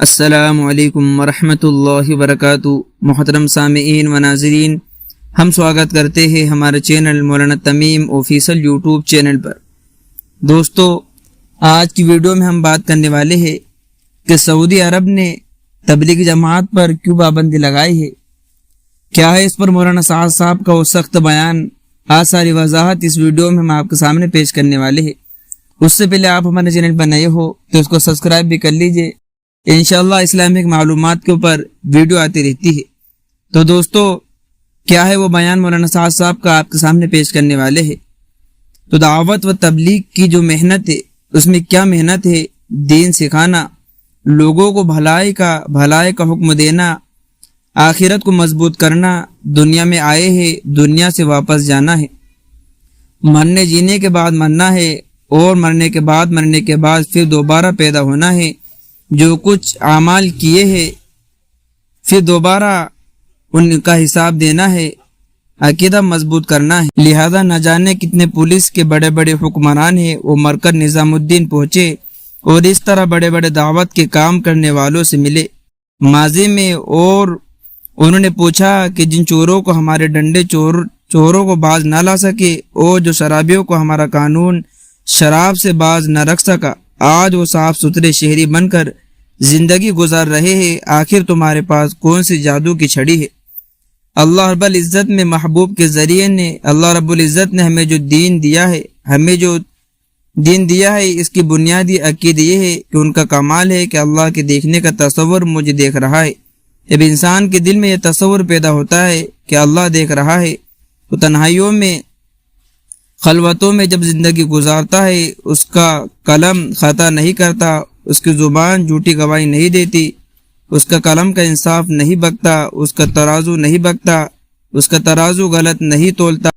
السلام علیکم ورحمۃ اللہ وبرکاتہ۔ محترم سامعین و ناظرین، ہم سواگت کرتے ہیں ہمارے چینل مولانا تمیم آفیشل یوٹیوب چینل پر۔ دوستو، آج کی ویڈیو میں ہم بات کرنے والے ہیں کہ سعودی عرب نے تبلیغ جماعت پر کیوں پابندی لگائی ہے، کیا ہے اس پر مولانا سعد صاحب کا وہ سخت بیان۔ آج ساری وضاحت اس ویڈیو میں ہم آپ کے سامنے پیش کرنے والے ہیں۔ اس سے پہلے آپ ہمارے چینل پر نئے ہو تو اس کو سبسکرائب بھی کر لیجئے، انشاءاللہ اسلامک معلومات کے اوپر ویڈیو آتی رہتی ہے۔ تو دوستو، کیا ہے وہ بیان مولانا سعد صاحب کا آپ کے سامنے پیش کرنے والے ہیں۔ تو دعوت و تبلیغ کی جو محنت ہے، اس میں کیا محنت ہے؟ دین سکھانا، لوگوں کو بھلائی کا حکم دینا، آخرت کو مضبوط کرنا، دنیا میں آئے ہیں دنیا سے واپس جانا ہے، مرنے جینے کے بعد مرنا ہے، اور مرنے کے بعد پھر دوبارہ پیدا ہونا ہے، جو کچھ اعمال کیے ہیں پھر دوبارہ ان کا حساب دینا ہے، عقیدہ مضبوط کرنا ہے۔ لہذا نہ جانے کتنے پولیس کے بڑے بڑے حکمران ہیں وہ مرکز نظام الدین پہنچے اور اس طرح بڑے بڑے دعوت کے کام کرنے والوں سے ملے ماضی میں، اور انہوں نے پوچھا کہ جن چوروں کو ہمارے ڈنڈے چوروں کو باز نہ لا سکے، اور جو شرابیوں کو ہمارا قانون شراب سے باز نہ رکھ سکا، آج وہ صاف ستھرے شہری بن کر زندگی گزار رہے ہیں۔ آخر تمہارے پاس کون سی جادو کی چھڑی ہے؟ اللہ رب العزت میں محبوب کے ذریعے نے اللہ رب العزت نے ہمیں جو دین دیا ہے اس کی بنیادی عقیدہ یہ ہے کہ ان کا کمال ہے کہ اللہ کے دیکھنے کا تصور مجھے دیکھ رہا ہے۔ جب انسان کے دل میں یہ تصور پیدا ہوتا ہے کہ اللہ دیکھ رہا ہے، تو تنہائیوں میں خلوتوں میں جب زندگی گزارتا ہے، اس کا قلم خطا نہیں کرتا، اس کی زبان جھوٹی گواہی نہیں دیتی، اس کا قلم کا انصاف نہیں بکتا، اس کا ترازو نہیں بکتا، اس کا ترازو غلط نہیں تولتا۔